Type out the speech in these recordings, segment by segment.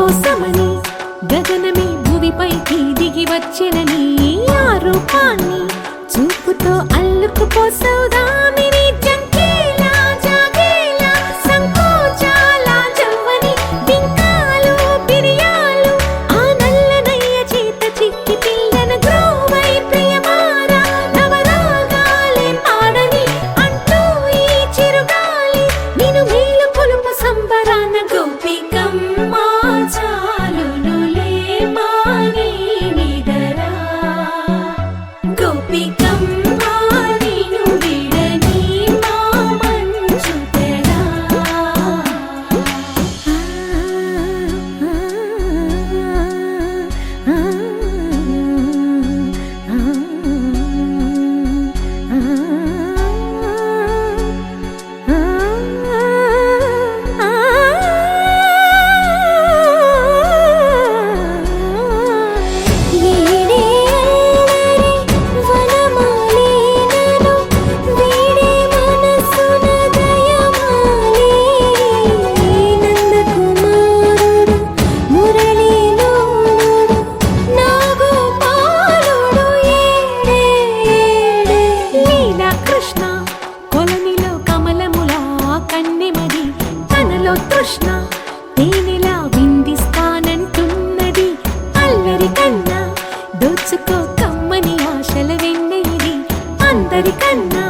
కోసమని గగనమే భూమిపైకి దిగి వచ్చినని ఆ రూపాన్ని చూపుతో అల్లుకుపోసౌదామిని జంకేలా జాగేలా సంకోచాల జవ్వని బింకాలు బిరియాలు ఆ నల్లనయ్య చేత చిక్కి పిల్లన గ్రోవై ప్రియమారా నవరాగాలే పాడని అంటూ ఈ చిరుగాలి నిన్ను మేలు పొలుపు సంబరాన గోపికమ్మ చాలునులే మాని నిదరా గోపికమ్మ నిన్ను విడని మా మంచు తెరా తృష్ణ తేనెలా విందిస్తానంటున్నది అల్లరి కన్నా దోచుకో కమ్మని ఆశల వెన్నెయిది అందరికన్నా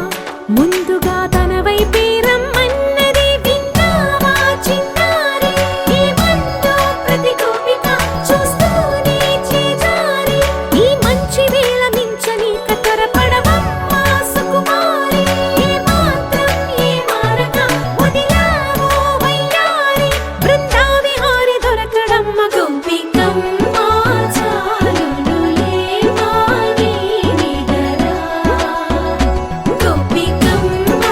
ముందుగా తన వైపే రమ్మన్నది విన్నావా చిన్నారి ఈ మందో ప్రతి గోపిక చూస్తూనే చేజారి ఈ మంచి వేళ మించని కతరపడవమ్మ సుకుమారి ఏ మాత్రం ఏ మారక వదిలావో వయ్యారి బృందావిహారి దొరకడమ్మ గోపికమ్మ చాలునులే మాని నిదరా గోపికమ్మ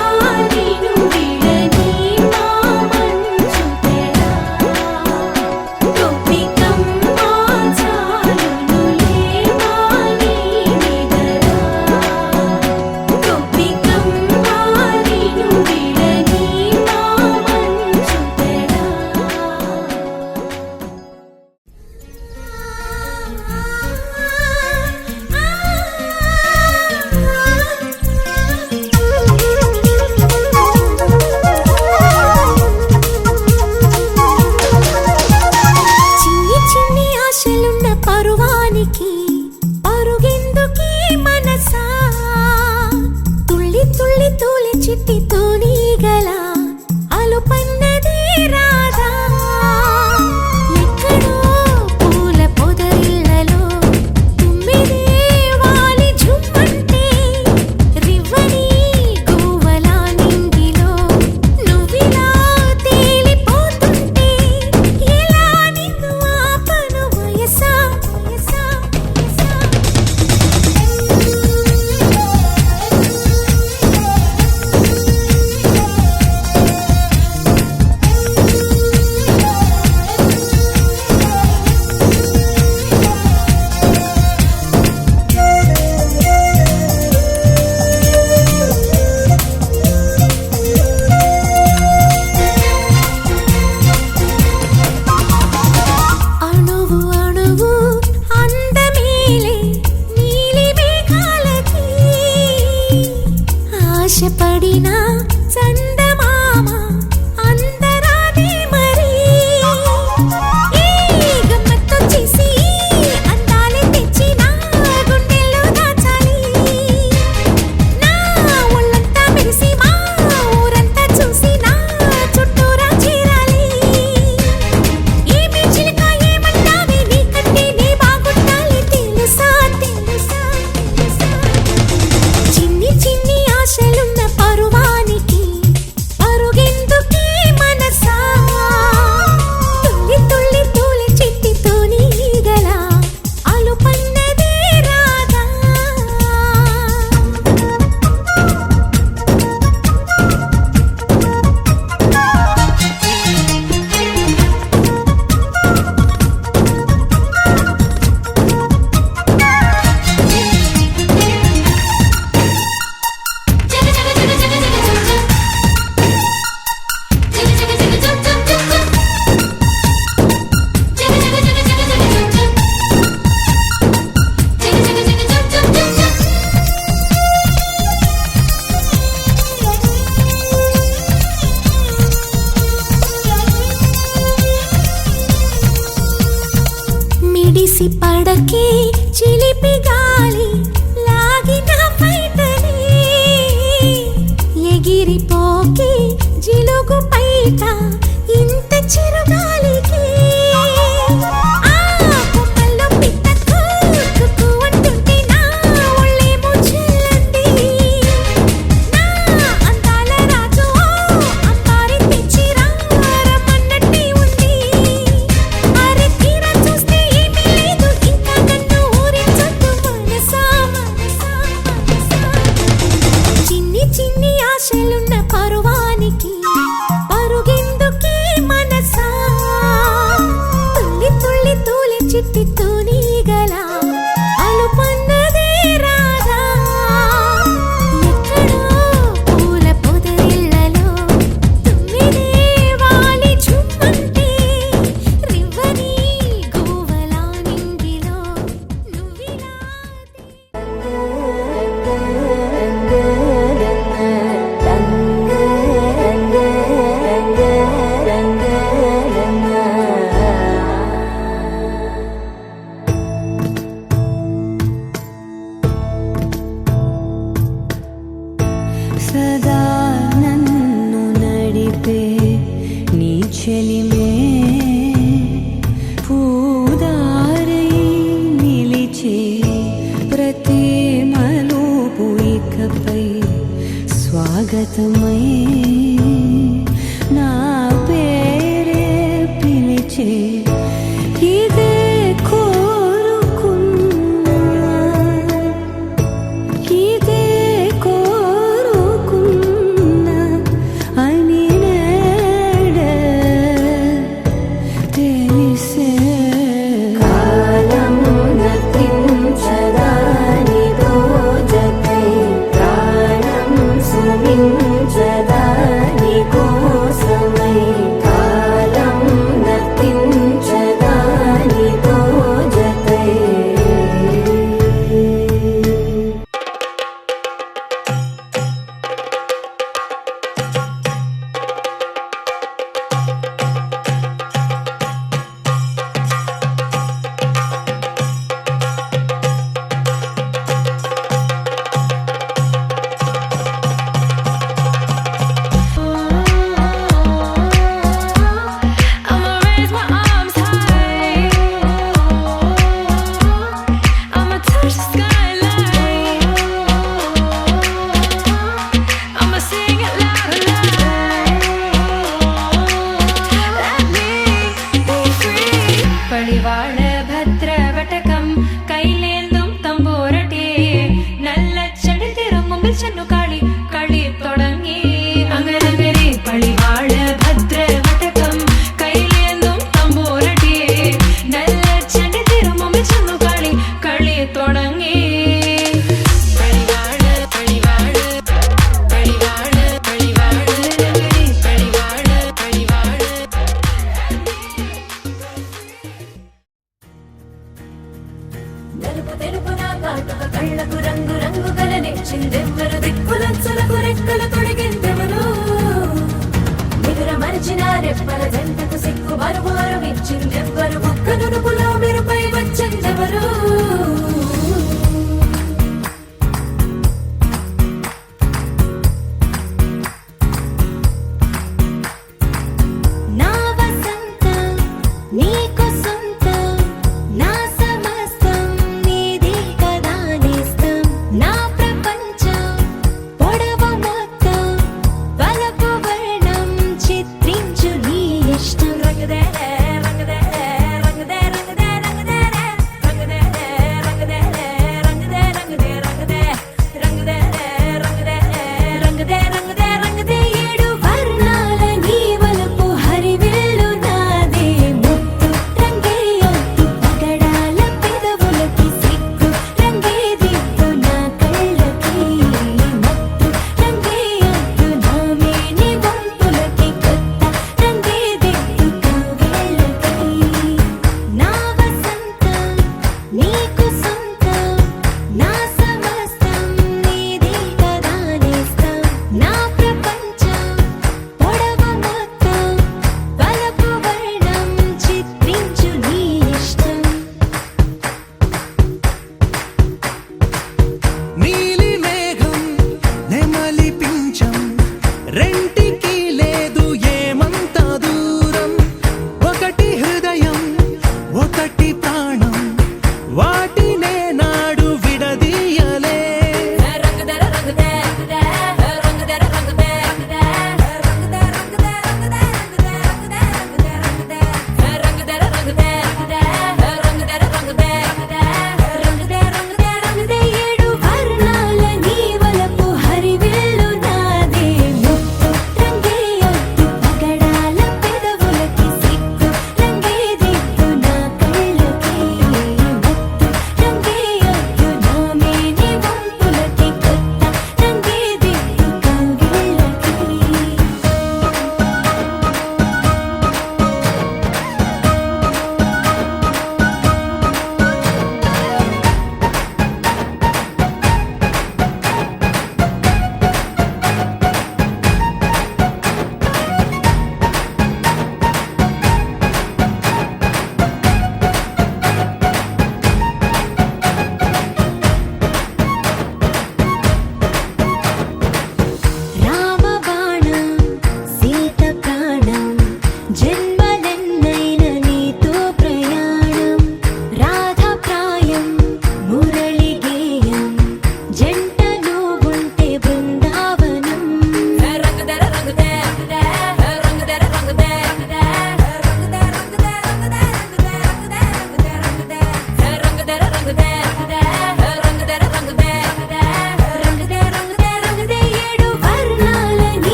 నిన్ను విడని మా మంచు తెరా గోపికమ్మ చాలునులే మాని నిదరా గోపికమ్మ నిన్ను విడని మా మంచు తెరా చిన్ని చిన్ని ఆశలున్న పరువానికి పరుగెందుకీ మనసా తుళ్ళి తుళ్ళి తూలి చిట్టి తూనీగల అలుపన్నది రాధా ఎక్కడో పూల పొదరిళ్ళలో తుమ్మిదే వాలి ఝుమ్మంటే రివ్వని గువ్వలా నింగిలో నువ్విలా తేలిపోతుంటే ఎలా నిన్ను ఆపను వయసా వయసా వయసా అణువు అణువు అందమేలే నీలి మేఘాలకి ఆశపడిన చందమామ అందరాదే మరి ఈ గమ్మత్తు చేసి అందాలే తెచ్చి నా గుండెల్లో దాచాలి నా ఒళ్ళంతా మెరిసి మా ఊరంతా చూసి నా చుట్టూరా చేరాలి ఏమి చిలక ఏమంటావే నీకంటే నీ బాగుండాలి తెలుసా తెలుసా తెలుసా చిన్ని చిన్ని ఆశలున్న పరువానికి తీరిపోకి జిలుగు పైట ఇంత చిరుగాలికి ఆ కొమ్మల్లో పిట్ట కుక్కు అంటుంటే నా ఒళ్ళేమో చెల్లంది నా అందాల రాజు అంబారి తెచ్చి రమ్మన్నట్టే ఉంది అరే తీరా చూస్తే ఏమీ లేదు ఇంకా నన్ను ఊరించొద్దు మనసా మనసా మనసా చిన్ని చిన్ని ఆశలున్న పరువానికి పరుగెందుకే మనసా తుల్లి తుల్లి తూలి చిట్టి తూనీగల అలుపన్నదే రాగా ఎక్కడో పూల పొదరిళ్ళలో తుమ్మిదే వాలి చుమ్మంటే రివ్వని గోవలా నింగిలో నువ్విలా సదా నన్ను నడిపే నీ చెలిమే పూదారై నిలిచే ప్రతి మలుపు ఇకపై స్వాగతమై నా పేరే పిలిచే ఇదే కోరుకున్నా ఇదే కోరుకున్నా అని నేడే తెలిసే కాలం నతించదా నీతో జతై ప్రాణం సుమించదా నీ కోసమై కాలం నతించదా నీతో జతై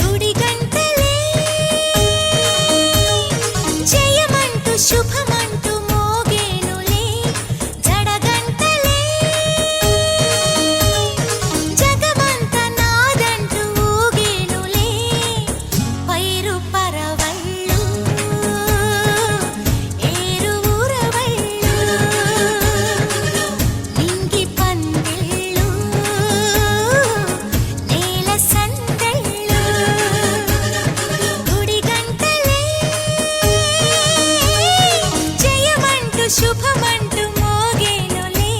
గుడి గంటలే జయమంటూ శుభమంటూ మోగేనులే జడగంటలే జగమంత నాదంటూ ఊగేనులే పైరు పరవళ్ళు ఏరు ఊరవళ్ళు నింగి పందిళ్ళు నేల సందళ్ళు గుడి గంటలే జయమంటూ శుభమంటూ మోగేనులే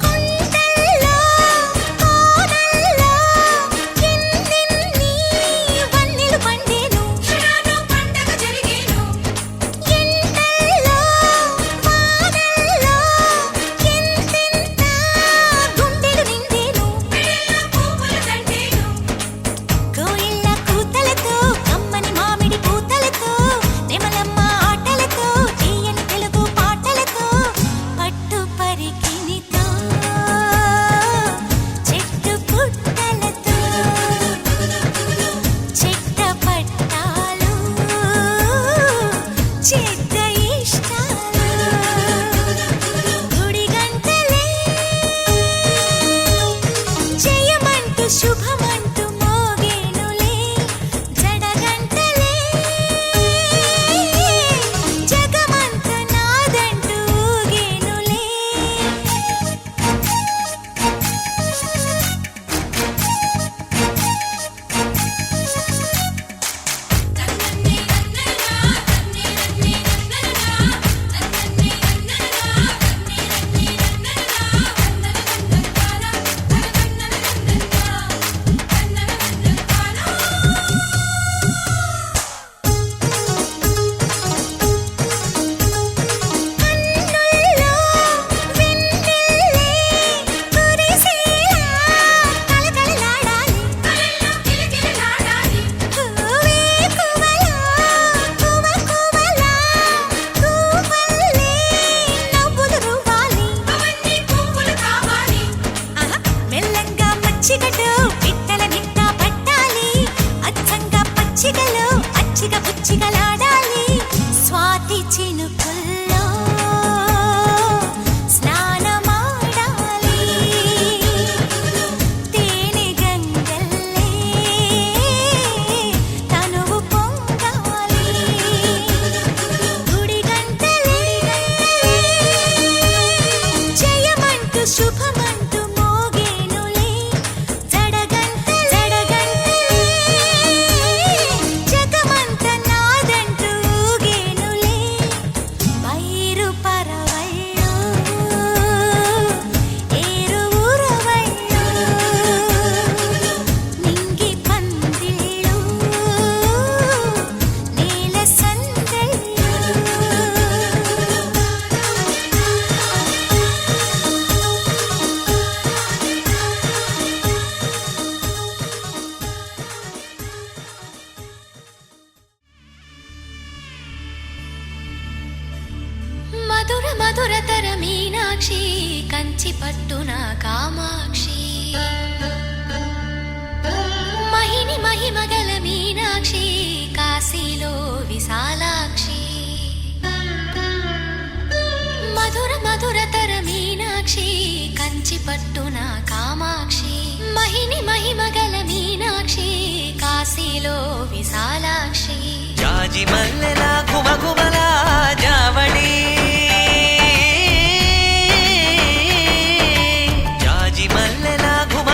కొండల్లో కోనల్లో ఎన్నెన్ని వన్నెలు పండేను పండగ జరిగేను ఎండల్లో వానల్లో ఎంతెంత గుండెలు నిండేను పువ్వులు దండేను కోయిల కూతలతో కమ్మని మామిడి పూతలతో నెమలమ్మ ఆటలతో తీయని తెలుగు పాటలతో పట్టు పరికినితో చెట్టు పుట్టలతో చెట్ట పట్టాలు చెడ్డ ఇష్టాలు గుడి గంటలే జయమంటూ శుభమంటూ మోగేనులే జడగంటలే జగమంత నాదంటూ ఊగేనులే కన్నుల్లో వెన్నెల్లే కురిసేలా కలకలలాడాలి వేకువలో కువకువలా కూవల్లే నవ్వులు రువ్వాలి మెల్లంగా మచ్చిగతో పిట్టల నిట్ట పట్టాలి అచ్చంగా పచ్చిగలో అచ్చిగ పుచ్చిగలాడాలి స్వాతి చినుకుల్లో స్నానమాడాలి తేనె గంగల్లే తనువు పొంగాలి గుడి గంటలే జయమంటూ శుభమంటూ మోగేనులే జడగంటలే జగమంత నాదంటూ ఊగేనులే పైరు పరవళ్ళు ఏరు ఊరవళ్ళు నింగి పందిళ్ళు నేల సందళ్ళు మధుర మధురతర మీనాక్షి కంచి పట్టున కామాక్షి మహిని మహిమగల మీనాక్షి కాశీలో విశాలాక్షి మధుర మధురతర మీనాక్షి కంచి పట్టున కామాక్షి మహిని మహిమగల మీనాక్షి కాశీలో విశాలాక్షి జాజి మల్లెల గుమగుమల జావళి జాజి మల్లెల గుమ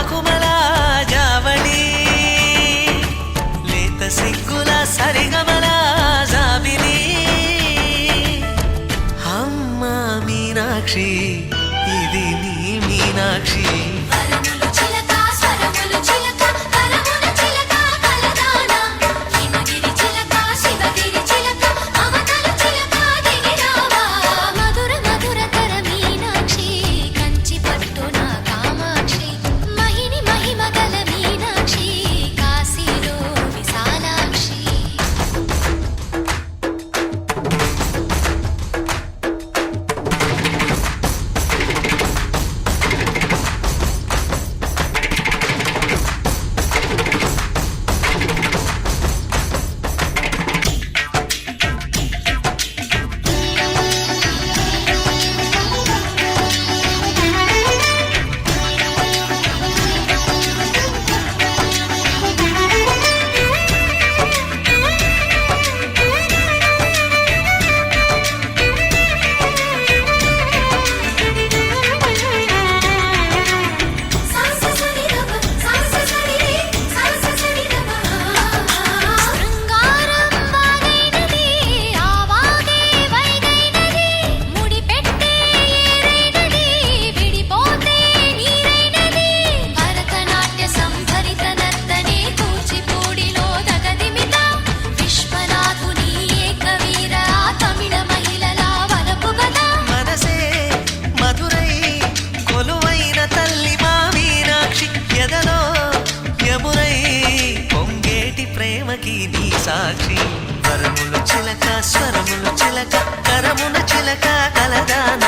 ప్రేమకి నీ సాక్షి వరములు చిలక స్వరములు చిలక కరమున చిలక కలదాన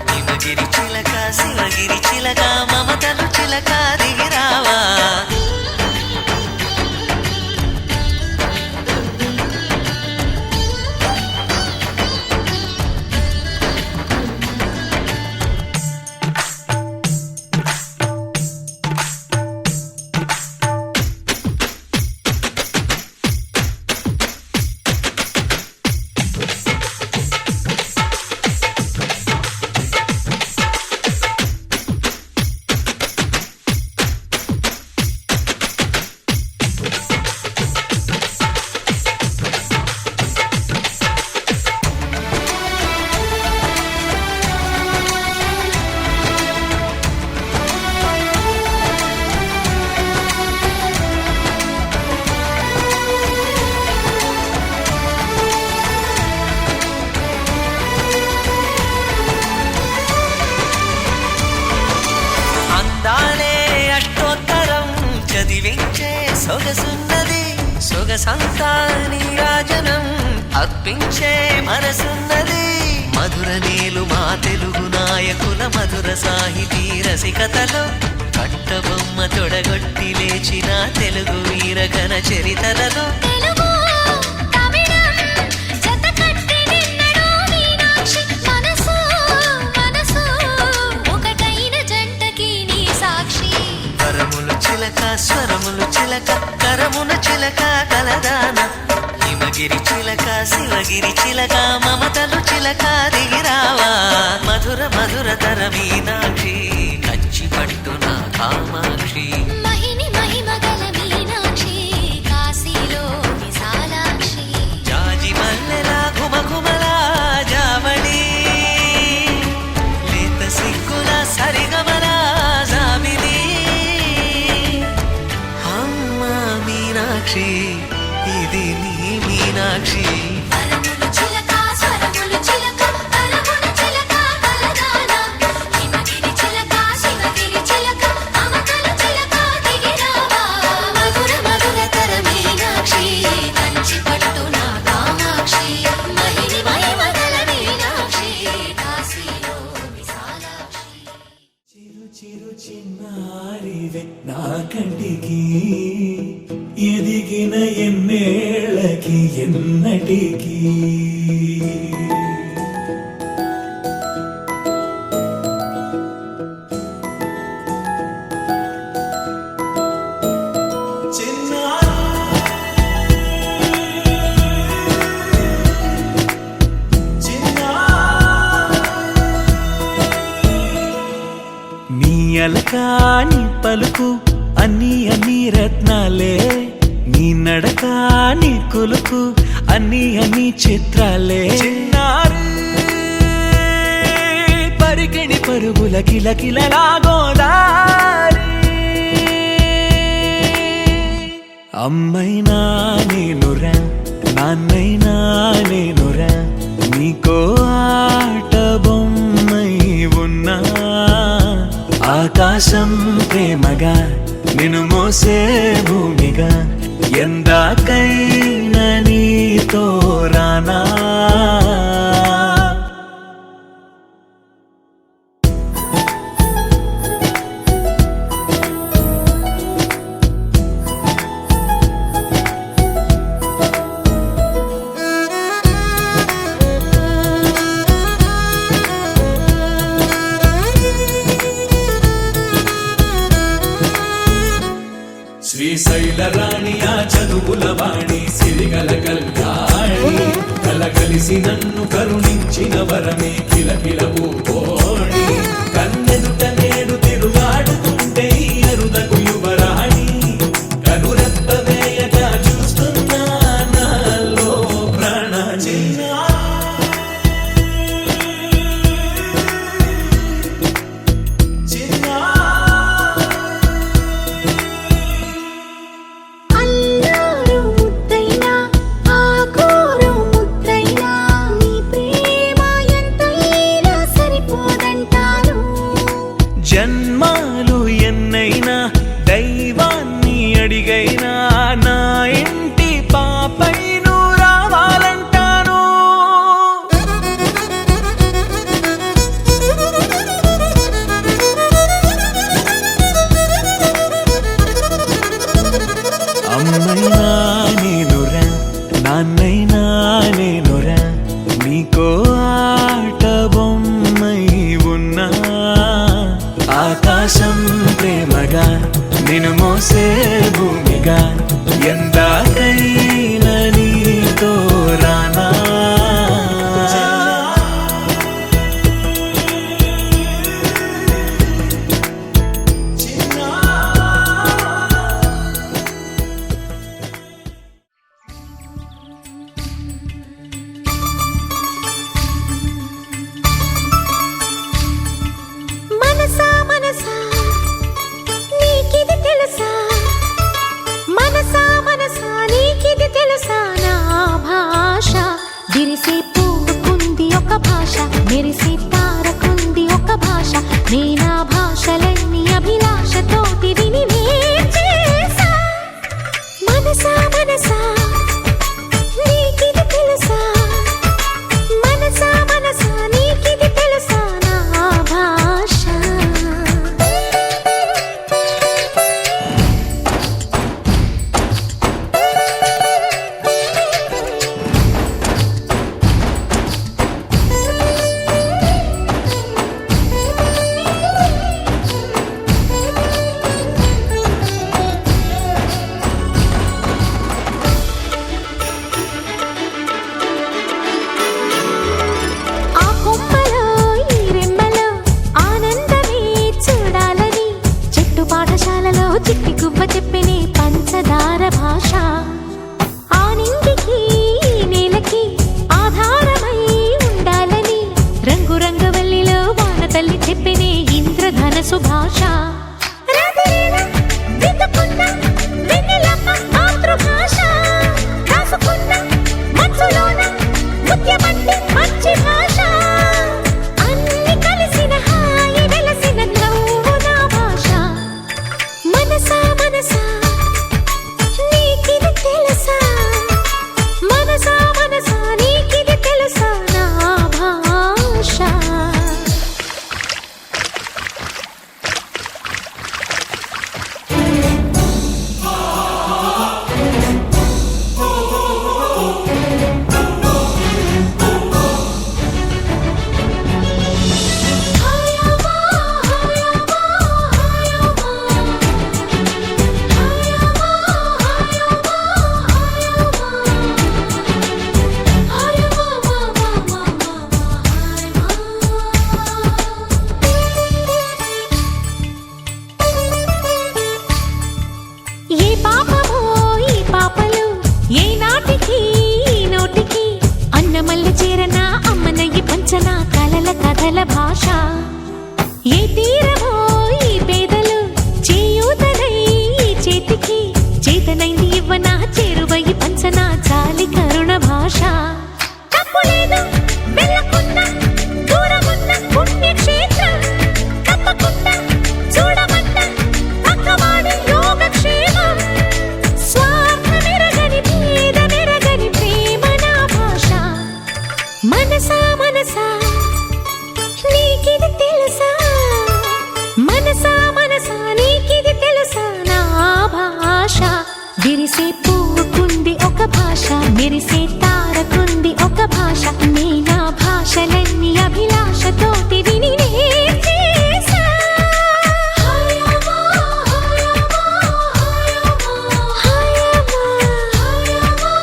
హిమగిరి చిలక శివగిరి చిలక మమతలు చిలక దిగిరావా సొగసున్నది సొగసంతా నీరాజనం అర్పించే మనసున్నది మధుర నేలు మా తెలుగు నాయకుల మధుర సాహితీ రసికతలో కట్టబొమ్మ తొడగొట్టి లేచిన తెలుగు వీరగణ చరితలలో చిలక స్వరములు చిలక కరమున చిలక కలదాన హిమగిరి చిలక శివగిరి చిలక మమతలు చిలక దిగిరావా మధుర మధుర తర మీనాక్షి కంచి పట్టున కామాక్షి మహిని మహిమగల మీనాక్షి కాశీలో విశాలాక్షి జాజి మల్లెలా ఘుమఘుమలా జావళి లేత సిగ్గుల సరిగమలా జాబిలి మీనాక్షి ఇది నీ మీనాక్షి వరములు చిలక స్వరములు చిలక కరమున చిలక కలదాన హిమగిరి చిలక శివగిరి చిలక మమతలు చిలక దిగిరావా మధుర మధుర తర మీనాక్షి కంచి పట్టున కామాక్షి మహిని మహిమగల మీనాక్షి కాశీలో విశాలాక్షి చిరు చిరు చిన్నారివే నా కంటికి ఎదిగిన ఎన్నేళ్ళకి ఎన్నటికి నీ అలకాని పలుకు అన్ని అన్ని రత్నాలే నీ నడక నీ కొలుకు అన్ని అన్ని చిత్రాలే పరికిణి పరుగుల కిలకిలలా గోదారి అమ్మైనా నేనురా నాన్నైనా నేనురా నీకో ఆట బొమ్మై ఉన్నా ఆకాశం ప్రేమగా నిన్ను మోసే భూమిగా ఎందాకైనా నీతో రానా శ్రీశైల రాణి ఆ చదువుల వాణి సిరిగల కళ్యాణి కలగలిసి నన్ను కరుణించిన వరమే కిలకిల ఓడి కన్నెదుట నేడు తిరుగాడుతుంటే అరుదకు యువరాణి కనురెప్ప వేయగా చూస్తున్నా నాలో ప్రాణ జన్మాలు ఎన్నైనా దైవాన్ని అడిగైనా నా ఇంటి చిట్టి గువ్వ చెప్పినే పంచదార భాష ఆ నింగికి నేలకి ఆధారమై ఉండాలని రంగురంగవల్లిలో వాన తల్లి చెప్పినే ఇంద్రధనసు భాష మంచి భాష అన్ని కలిసిన హాయి వెలసిన నవ్వు నా భాష మనసా మనసా నీకిది తెలుసా మనసా మనసా నీకిది తెలుసా నా భాష ఏ పాపమో ఈ పాపలు ఏ నాటికి ఈ నోటికి అన్నమల్లి చేరన అమ్మనయ్యి పంచన కలల కథల భాష ఏ తీరమో ఈ పేదలు చేయూతనై ఈ చేతికి చేతనైంది ఇవ్వన చేరువయ్యి పంచన చాలి కరుణ భాష తప్పులేదు వెళ్ళకుండా దూరమున్న పుణ్యక్షేత్రం తప్పకుండా చూడమంట పక్కవాడి యోగక్షేమం స్వార్థమెరగని భేదమెరగని ప్రేమ నా భాష మనసా మనసా నీకిది తెలుసా మనసా మనసా నీకిది తెలుసా నా భాష విరిసే పువ్వుకుంది ఒక భాష మెరిసే తారకుంది ఒక భాష నీ నా భాషలన్నీ అభిలాషతోటి విని నేర్చేసా హయమా హయమా హయమా హయమా హయమా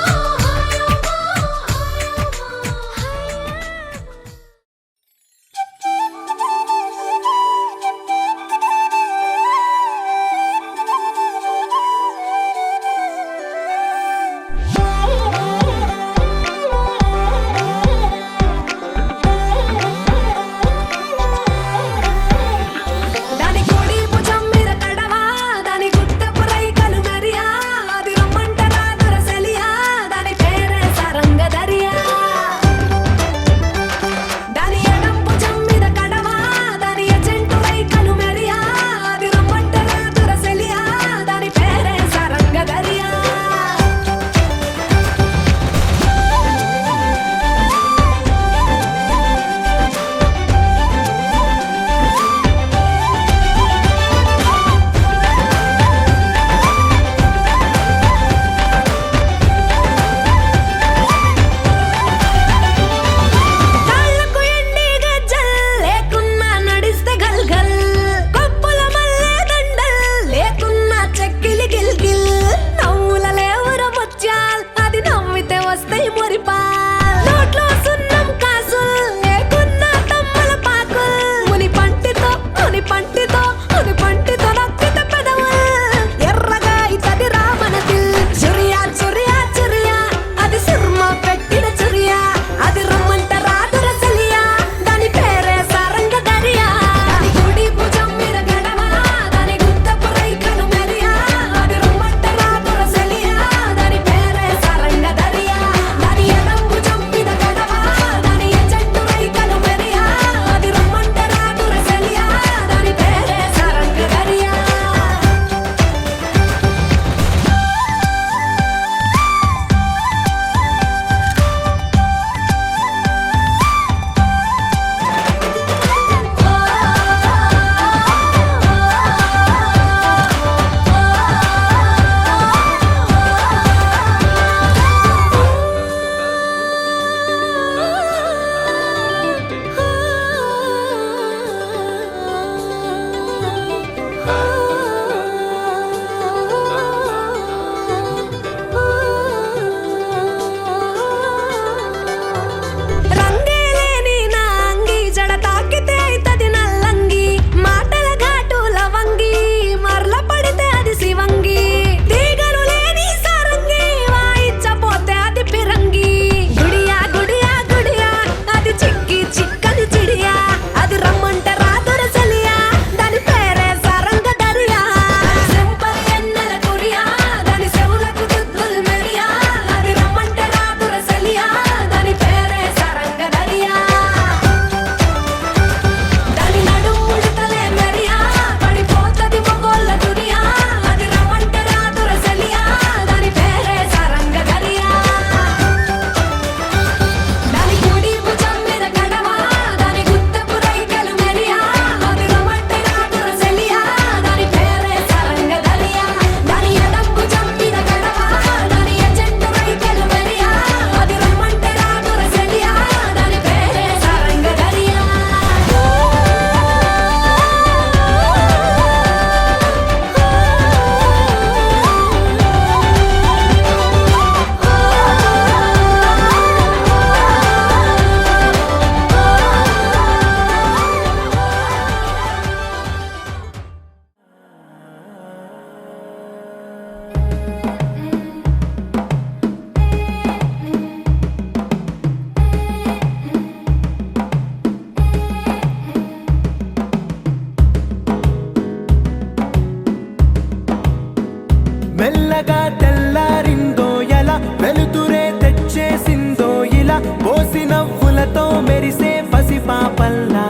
మెల్లగా తెల్లారిందో ఎలా వెలుతురే తెచ్చేసిందో ఇలా పోసి నవ్వులతో మెరిసే పసిపాపల్లా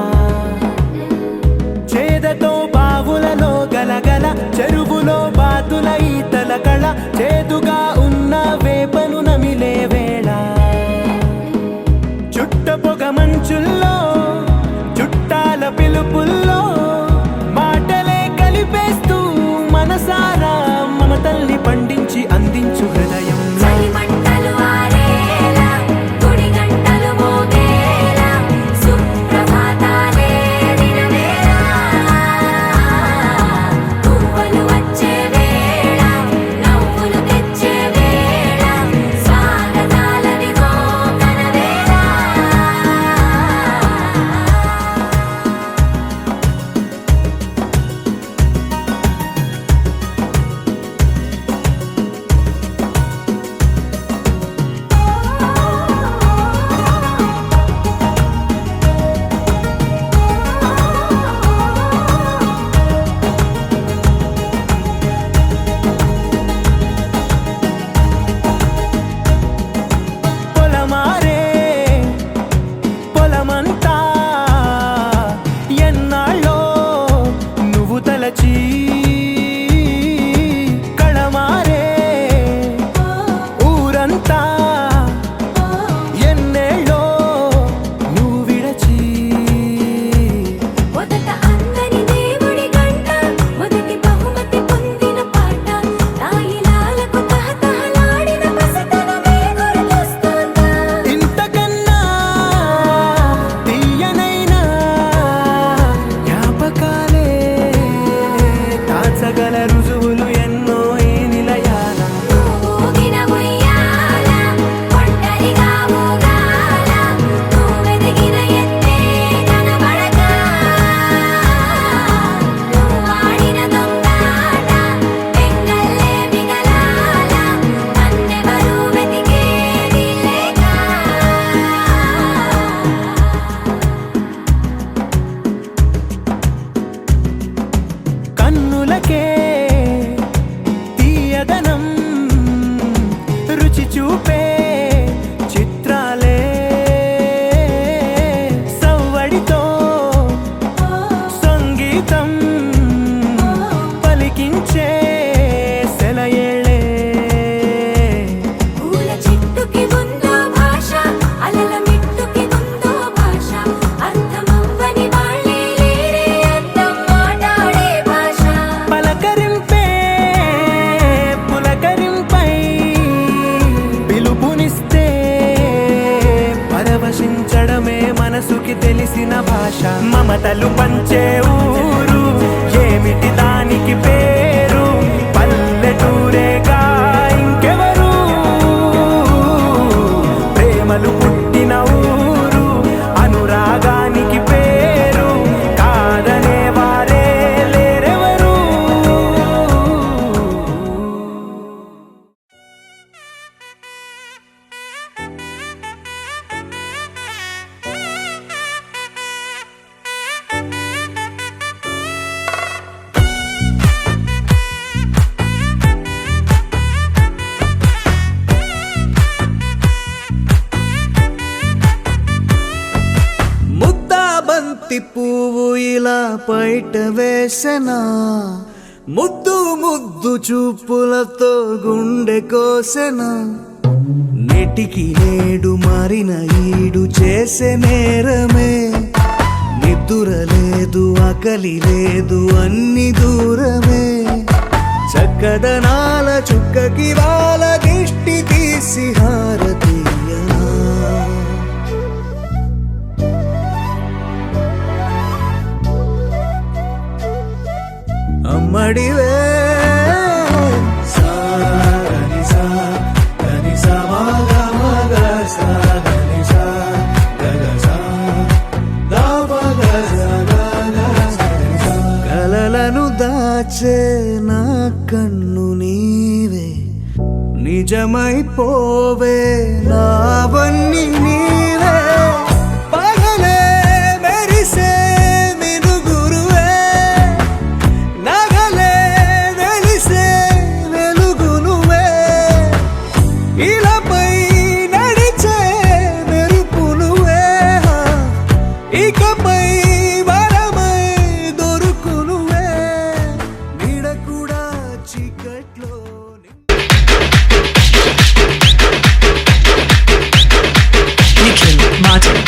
చేదతో బావులలో గలగల చెరువులో బాతుల ఈతల కళ చేదుగా ఉన్న వేపను నమిలే వేళ చుట్ట పొగ మంచుల్లో చుట్టాల పిలుపుల్లో మాటలే కలిపేస్తూ మనసారా మమతల్ని పండించి అందించు హృదయం చలిమంటలు ఆరేలా గుడి గంటలు మోగేలా సుప్రభాతాలే దినవేళ పువ్వులు వచ్చే వేళ నవ్వులు తెచ్చే వేళ స్వాగతాలదిగో కనవేళ పొలమారే పొలమంతా ఎన్నాళ్ళో నువ్వు తలచి కళమారే ఊరంతా ఎన్నేళ్ళో నువ్వు విడచి మొదట అందని దేవుడి గంట మొదటి బహుమతి పొందిన పాట తాయిలాలకు తహతహలాడిన పసితనమే గుర్తొస్తుందా ఇంతకన్నా తీయనైనా జ్ఞాపకాలే తాచగల రుజువులు ఎన్నో ఈ నిలయాల ఊగిన ఉయ్యాల ఒంటరిగా ఊగాల నువ్వెదిగిన ఎత్తే కనబడక నువ్వాడిన దొంగాట పెంగల్లే మిగలాల నన్నెవరూ వెతికేది లేక కన్నులకే తీయదనం రుచి చూపే చిత్రాలే సవ్వడితో సంగీతం పలికించే సెలయేళే పూల చెట్టుకి ఉందో భాష అలల మిట్టుకి ఉందో భాష అర్థమవ్వని వాళ్ళే లేరే అర్థం మాట్లాడే భాష పలకరింపే పులకరింపై పిలుపునిస్తే పరవశించడమే మనసుకి తెలిసిన భాష మమతలు పంచే ఊరు ఏమిటి దానికి పేరు పల్లెటూరేగా ఇంకెవరు ప్రేమలు పుట్టిన ఊరు అనురాగానికి పేరు కాదనే వారే లేరెవరు ముద్దా బంతి పువ్వు ఇలా బయట వేసెనా ముద్దు ముద్దు చూపులతో గుండె కోసెనా నెటికి నేడు మారిన ఈడు చేసే నేరమే నిద్దుర లేదు ఆకలి లేదు అన్ని దూరమే చక్కదనాల చుక్కకి వాళ్ళ దిష్టి తీసి హారతీయనా అమ్మడివే కలలను దాచే నా కన్ను నీవే నిజమైపోవే నావన్నీ నీవే పగలే మెరిసే మినుగురువే నగలే వెలిసే వెలుగు చీకట్లో Nikhil Martin.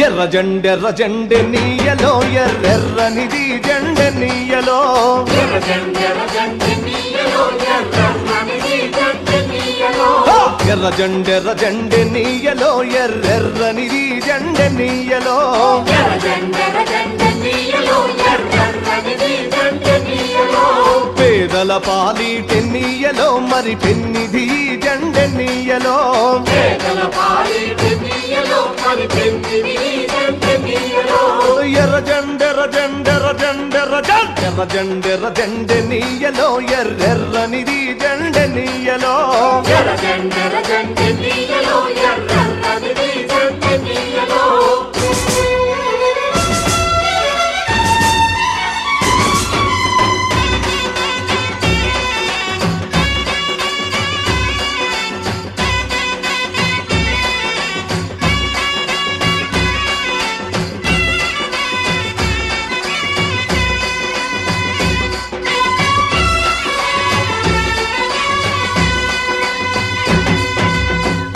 ఎర్ర జెండె నీయలో ఎర్రెర్రనిది జెండె నీయలో ఎర్ర జెండె నీయలో ఎర్రెర్రనిది జెండె నీయలో పేదల పాలిటె నీయలో మరి పెన్నిది జెండె నీయలో ఎర్ర జెండె నీయలో ఎర్రెర్రనిది జెండె నీయలో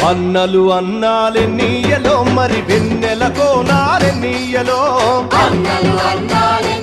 అన్నలు అన్నాలే నీయలో మరి వెన్నెల కోనాలే నీయలో అన్నలు అన్నాలే